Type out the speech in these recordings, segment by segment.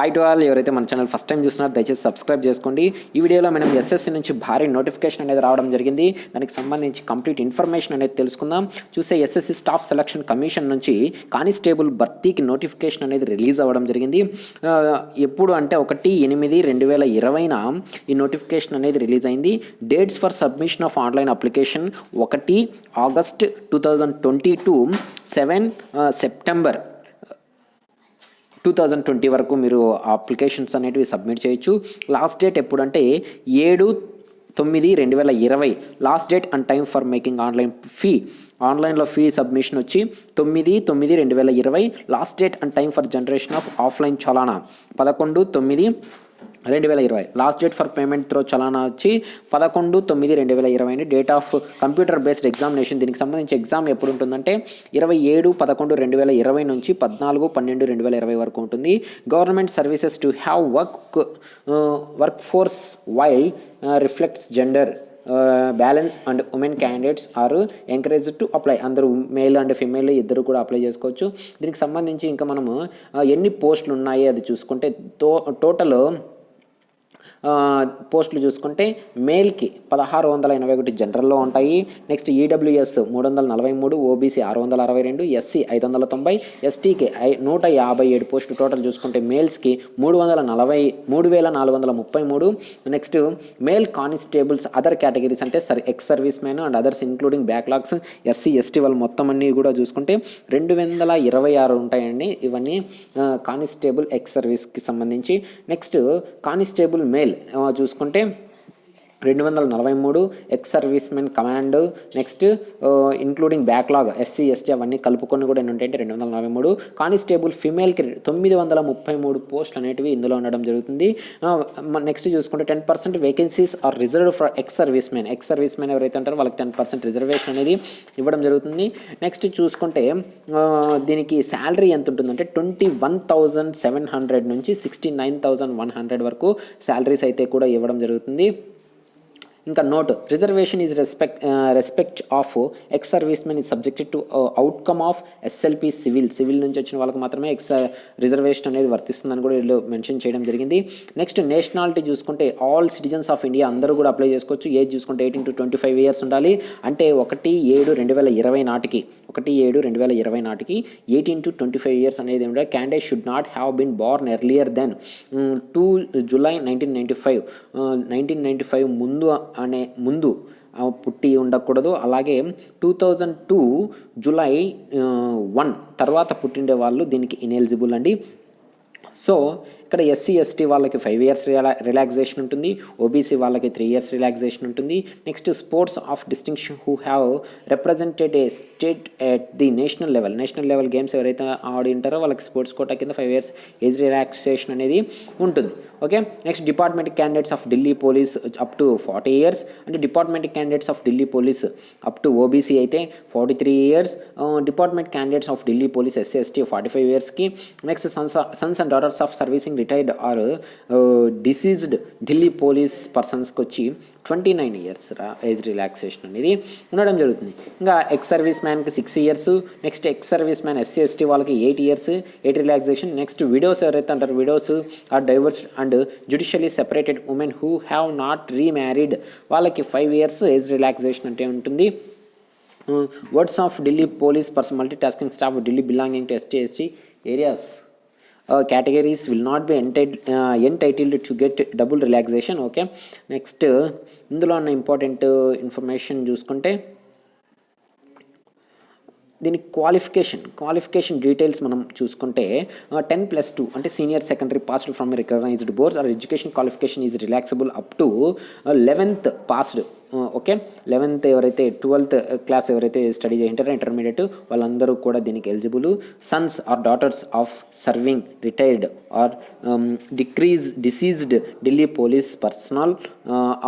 Hi to all. ఎవరైతే మన channel first time చూస్తున్నారో దయచేసి సబ్స్క్రైబ్ చేసుకోండి. ఈ వీడియోలో మనం ఎస్ఎస్సి నుంచి భారీ నోటిఫికేషన్ అనేది రావడం జరిగింది. దానికి సంబంధించి కంప్లీట్ ఇన్ఫర్మేషన్ అనేది తెలుసుకుందాం. చూసే ఎస్ఎస్సి స్టాఫ్ సెలక్షన్ కమిషన్ నుంచి కానిస్టేబుల్ భర్తీకి నోటిఫికేషన్ అనేది రిలీజ్ అవ్వడం జరిగింది. ఎప్పుడు అంటే 1/8/2020 ఈ నోటిఫికేషన్ అనేది రిలీజ్ అయింది. Dates for submission of online application 1 August 2022, 7 September 2020 వరకు మీరు అప్లికేషన్స్ అనేటివి సబ్మిట్ చేయొచ్చు. లాస్ట్ డేట్ ఎప్పుడంటే 7/9/2020 last date and time for making ఆన్లైన్లో ఫీ సబ్మిషన్ వచ్చి 9/9/2020. Last date and time for generation of offline చలానా 11/9/2020. Last date for payment through చలానా వచ్చి 11/9/2020. Date of computer based examination, దీనికి సంబంధించి ఎగ్జామ్ ఎప్పుడు ఉంటుందంటే 27/11/2020 నుంచి 14/12/2020 వరకు ఉంటుంది. Government services to have work force while reflects gender balance and women candidates are encourage to apply. అందరూ మేల్ అండ్ ఫిమేల్ ఇద్దరు కూడా అప్లై చేసుకోవచ్చు. దీనికి సంబంధించి ఇంకా మనము ఎన్ని పోస్టులు ఉన్నాయి అది చూసుకుంటే టోటల్ పోస్టులు చూసుకుంటే మేల్కి 1681 జనరల్లో ఉంటాయి. నెక్స్ట్ ఈడబ్ల్యూఎస్ 343, ఓబీసీ 662, ఎస్సీ 590, ఎస్టీకి 157 పోస్టులు టోటల్ చూసుకుంటే మేల్స్కి 343. Next male constables other categories అంటే ex service man and others including backlogs SC ST వాళ్ళు మొత్తం అన్నీ కూడా చూసుకుంటే 226 ఉంటాయండి. ఇవన్నీ కానిస్టేబుల్ ఎక్స్ సర్వీస్కి సంబంధించి. నెక్స్ట్ కానిస్టేబుల్ మేల్ చూసుకుంటే 243, ex service men command. Next including backlog SC ST అవన్నీ కలుపుకొని కూడా ఎన్ని ఉంటాయంటే 243. కానిస్టేబుల్ ఫిమేల్కి 933 పోస్టులు అనేటివి ఇందులో ఉండడం జరుగుతుంది. నెక్స్ట్ చూసుకుంటే 10% vacancies are reserved for ex service men ఎవరైతే ఉంటారో వాళ్ళకి 10% రిజర్వేషన్ అనేది ఇవ్వడం జరుగుతుంది. నెక్స్ట్ చూసుకుంటే దీనికి శాలరీ ఎంత ఉంటుందంటే 21,700 నుంచి 69,100 వరకు శాలరీస్ అయితే కూడా ఇవ్వడం జరుగుతుంది. ఇంకా note, reservation is respect of ex service men is subjected to outcome of SLP civil నుంచి వచ్చిన వాళ్ళకి మాత్రమే రిజర్వేషన్ అనేది వర్తిస్తుందని కూడా వీళ్ళు మెన్షన్ చేయడం జరిగింది. నెక్స్ట్ నేషనాలిటీ చూసుకుంటే ఆల్ సిటిజన్స్ ఆఫ్ ఇండియా అందరూ కూడా అప్లై చేసుకోవచ్చు. ఏజ్ చూసుకుంటే 18 to 25 ఇయర్స్ ఉండాలి. అంటే 1/7/2020 నాటికి 18 to 25 ఇయర్స్ అనేది ఉండాలి. Candidate should not have been born earlier than 2 July 1995 ముందు పుట్టి ఉండకూడదు. అలాగే 2002 జూలై 1 తర్వాత పుట్టిండే వాళ్ళు దీనికి ఇనెలిజిబుల్ అండి. సో ఇక్కడ ఎస్సీ ఎస్టీ వాళ్ళకి 5 years రిలాక్సేషన్ ఉంటుంది. ఓబీసీ వాళ్ళకి 3 years రిలాక్సేషన్ ఉంటుంది. Next sports of distinction who have represented A state at the national level games ఎవరైతే ఆడి ఉంటారో వాళ్ళకి స్పోర్ట్స్ కోటా కింద 5 years ఏజ్ రిలాక్సేషన్ అనేది ఉంటుంది. Okay. Next department candidates of Delhi police up to 40 years. అంటే department candidates of Delhi police up to OBC అయితే 43 years. Department candidates of Delhi police SC ST 45 yearsకి. Next sons and daughters of servicing retired or deceased Delhi police పర్సన్స్కి వచ్చి 29 years age relaxation అనేది ఉండడం జరుగుతుంది. ఇంకా ex service మ్యాన్కి 6 years. Next ex service man SC ST వాళ్ళకి 8 years age relaxation. Next widows ఎవరైతే అంటారు, widows or divorced and judicially separated women who have not remarried వాళ్ళకి 5 years ఏజ్ రిలాక్సేషన్ అంటే ఉంటుంది. Wards of Delhi police person multitasking staff Delhi belonging to ST ST areas categories will not be entitled to get double relaxation. Okay. Next ఇందులో ఉన్న important information చూసుకుంటే దీనికి qualification details మనం చూసుకుంటే 10+2 అంటే senior secondary passed from recognised boards or education qualification is relaxable up to 11th passed. Okay. 11th ఎవరైతే 12th class ఎవరైతే study చేయింటారో intermediate వాళ్ళందరూ కూడా దీనికి eligible. Sons or daughters of serving retired or deceased Delhi police personnel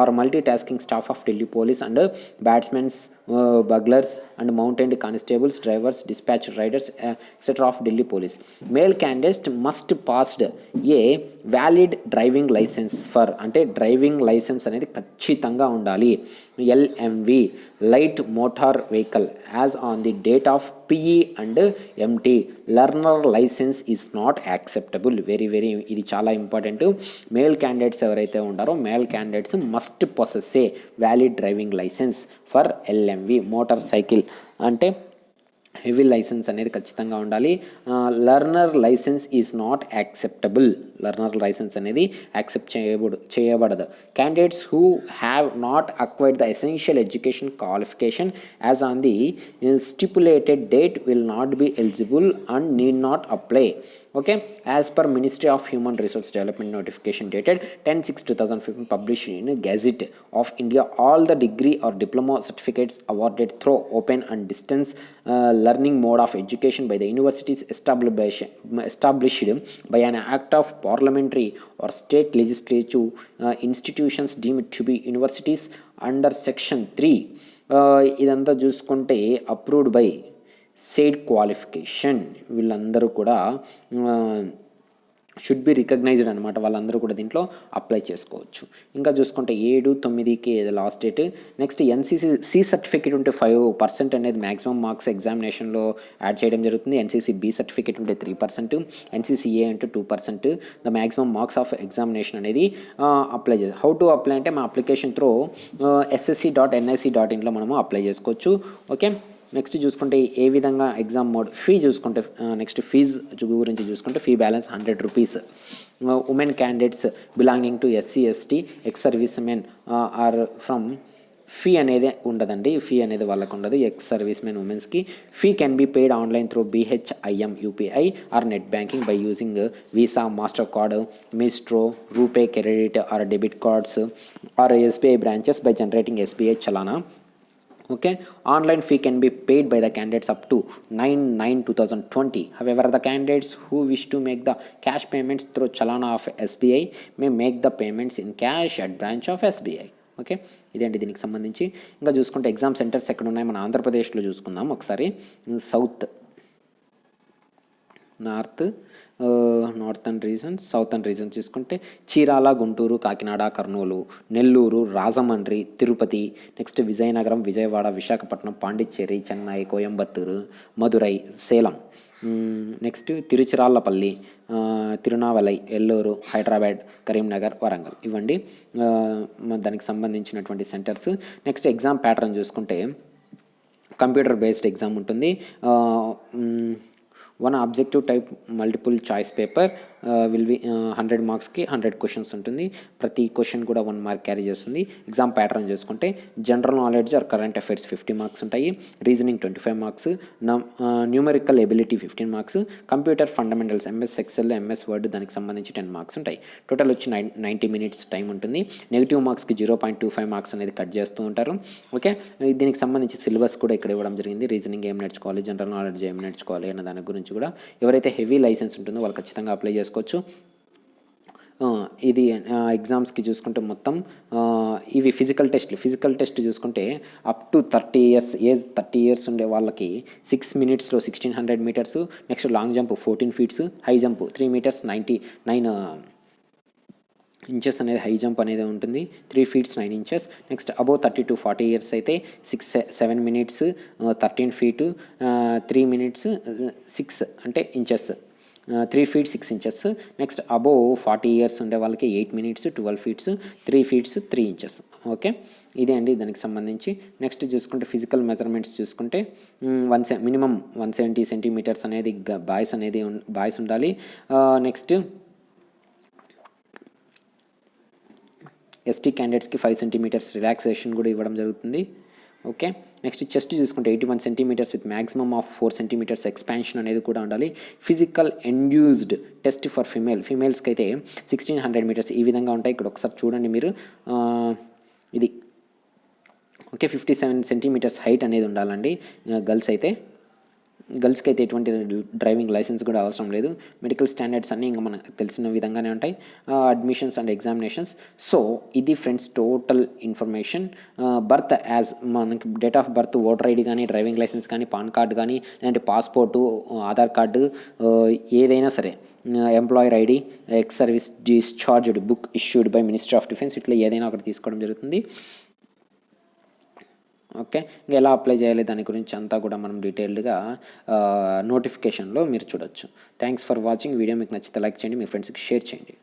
or multitasking staff of Delhi police and batsmen's, buglers and mountain constables, drivers, dispatch riders etcetera of Delhi police. Male candidate must passed a valid driving licence for అంటే driving licence అనేది ఖచ్చితంగా ఉండాలి. LMV light motor vehicle as on the date of PE and MT learner licence is not acceptable. Very ఇది చాలా important. Male candidates ఎవరైతే ఉంటారో male candidates must possess a valid driving licence for LMV motorcycle. అంటే heavy licence అనేది ఖచ్చితంగా ఉండాలి. Learner licence is not acceptable. Learner licence అనేది accept చేయబడదు. Candidates who have not acquired the essential education qualification as on the stipulated date will not be eligible and need not apply. Okay, as per Ministry of Human Resource Development notification dated 10/6/2015 published in Gazette of India, all the degree or diploma certificates awarded through open and distance learning mode of education by the universities established by an act of parliamentary or state legislative institutions deemed to be universities under section 3 ఇదంతా చూసుకుంటే approved by said qualification వీళ్ళందరూ కూడా should be recognised అనమాట. వాళ్ళందరూ కూడా దీంట్లో apply చేసుకోవచ్చు. ఇంకా చూసుకుంటే 7/9కి last date. Next NCC certificate ఉంటే 5% అనేది మ్యాక్సిమం మార్క్స్ ఎగ్జామినేషన్లో యాడ్ చేయడం జరుగుతుంది. ఎన్సీసీ బి సర్టిఫికేట్ ఉంటే 3%, ఎన్సీసీఏ అంటే 2%. The maximum marks of examination అనేది అప్లై చేయాలి. హౌ టు అప్లై అంటే మా అప్లికేషన్ త్రూ ssc.nic.inలో మనము అప్లై చేసుకోవచ్చు. ఓకే, నెక్స్ట్ చూసుకుంటే ఏ విధంగా ఎగ్జామ్ మోడ్ ఫీ చూసుకుంటే నెక్స్ట్ ఫీజు గురించి చూసుకుంటే fee balance 100 rupees. Women candidates belonging to SC ST ex service men or from fee అనేది ఉండదండి. ఫీ అనేది వాళ్ళకు ఉండదు. ఎక్స్ సర్వీస్ మెన్ ఉమెన్స్కి fee can be paid online through BHIM UPI or net banking by using Visa, Mastercard, Maestro, RuPay, credit or debit cards or SBI branches by generating SBI చలానా. Okay, online fee can be paid by the candidates up to 9/9/2020. However, the candidates who wish to make the cash payments through chalana of SBI may make the payments in cash at branch of SBI. Okay, ఇదేంటి దీనికి సంబంధించి. ఇంకా చూసుకుంటే exam centres ఎక్కడ ఉన్నాయి మన ఆంధ్రప్రదేశ్లో చూసుకుందాం ఒకసారి. South, northern reason, southern reason చూసుకుంటే చీరాల, గుంటూరు, కాకినాడ, కర్నూలు, నెల్లూరు, రాజమండ్రి, తిరుపతి, నెక్స్ట్ విజయనగరం, విజయవాడ, విశాఖపట్నం, పాండిచ్చేరి, చెన్నై, కోయంబత్తూరు, మదురై, సేలం, నెక్స్ట్ తిరుచిరాళ్ళపల్లి, తిరునావలై, ఎల్లూరు, హైదరాబాద్, కరీంనగర్, వరంగల్. ఇవ్వండి దానికి సంబంధించినటువంటి సెంటర్స్. నెక్స్ట్ ఎగ్జామ్ ప్యాటర్న్ చూసుకుంటే కంప్యూటర్ బేస్డ్ ఎగ్జామ్ ఉంటుంది. 1 objective type multiple choice paper will be 100 మార్క్స్కి 100 క్వశ్చన్స్ ఉంటుంది. ప్రతి క్వశ్చన్ కూడా 1 మార్క్ క్యారీ చేస్తుంది. ఎగ్జామ్ ప్యాటర్న్ చూసుకుంటే general knowledge are current affairs 50 marks ఉంటాయి. Reasoning 25 marks, numerical ability 15 marks, computer fundamentals MS Excel, MS Word దానికి సంబంధించి 10 మార్క్స్ ఉంటాయి. టోటల్ వచ్చి 90 మినిట్స్ టైం ఉంటుంది. నెగిటివ్ మార్క్స్కి 0.25 మార్క్స్ అనేది కట్ చేస్తూ ఉంటారు. ఓకే, దీనికి సంబంధించి సిలబస్ కూడా ఇక్కడ ఇవ్వడం జరిగింది. రీజనింగ్ ఏం నేర్చుకోవాలి, జనరల్ నాలెడ్జ్ ఏం నేర్చుకోవాలి అన్న దాని గురించి కూడా ఎవరైతే హెవీ లైసెన్స్ ఉంటుందో వాళ్ళు ఖచ్చితంగా అప్లై చేసుకోవచ్చు. ఇది ఎగ్జామ్స్కి చూసుకుంటే మొత్తం ఇవి ఫిజికల్ టెస్ట్ చూసుకుంటే up to 30 years age 30 years ఉండే వాళ్ళకి 6 మినిట్స్లో 1600 metres. Next long jump 14 feets, high jump 3 metres 99 inches అనేది హై జంప్ అనేది ఉంటుంది. 3 feets 9 inches. Next above 30 to 40 years అయితే 7 మినిట్స్ 13 ఫీటు, 3 మినిట్స్ 6 అంటే inches, 3 feet 6 inches. Next above 40 years ఉండే వాళ్ళకి 8 minutes 12 feets, 3 feets 3 inches. Okay, ఇదే అండి దానికి సంబంధించి. నెక్స్ట్ చూసుకుంటే ఫిజికల్ మెజర్మెంట్స్ చూసుకుంటే మినిమం 170 సెంటీమీటర్స్ అనేది బాయ్స్ ఉండాలి. నెక్స్ట్ ST క్యాండిడేట్స్కి 5 సెంటీమీటర్స్ రిలాక్సేషన్ కూడా ఇవ్వడం జరుగుతుంది. ఓకే, నెక్స్ట్ చెస్ట్ చూసుకుంటే 81 centimetres with maximum of 4 centimetres expansion అనేది కూడా ఉండాలి. ఫిజికల్ ఎండ్యూస్డ్ టెస్ట్ ఫర్ ఫీమేల్స్కి అయితే 1600 మీటర్స్ ఈ విధంగా ఉంటాయి. ఇక్కడ ఒకసారి చూడండి మీరు. ఇది ఓకే, 57 సెంటీమీటర్స్ హైట్ అనేది ఉండాలండి. గర్ల్స్కి అయితే ఎటువంటి డ్రైవింగ్ లైసెన్స్ కూడా అవసరం లేదు. మెడికల్ స్టాండర్డ్స్ అన్నీ ఇంకా మనకు తెలిసిన విధంగానే ఉంటాయి. Admissions and examinations. సో ఇది friends total information. Birth as మనకి date of birth, voter ID కానీ, డ్రైవింగ్ లైసెన్స్ కానీ, పాన్ కార్డు కానీ, లేదంటే పాస్పోర్టు, ఆధార్ కార్డు ఏదైనా సరే, employer ID, ex service discharged book issued by ministry of defence, ఇట్లా ఏదైనా ఒకటి తీసుకోవడం జరుగుతుంది. ఓకే, ఇంకా ఎలా అప్లై చేయాలి దాని గురించి అంతా కూడా మనం డీటెయిల్డ్గా నోటిఫికేషన్లో మీరు చూడొచ్చు. Thanks for watching. వీడియో మీకు నచ్చితే లైక్ చేయండి, మీ ఫ్రెండ్స్కి షేర్ చేయండి.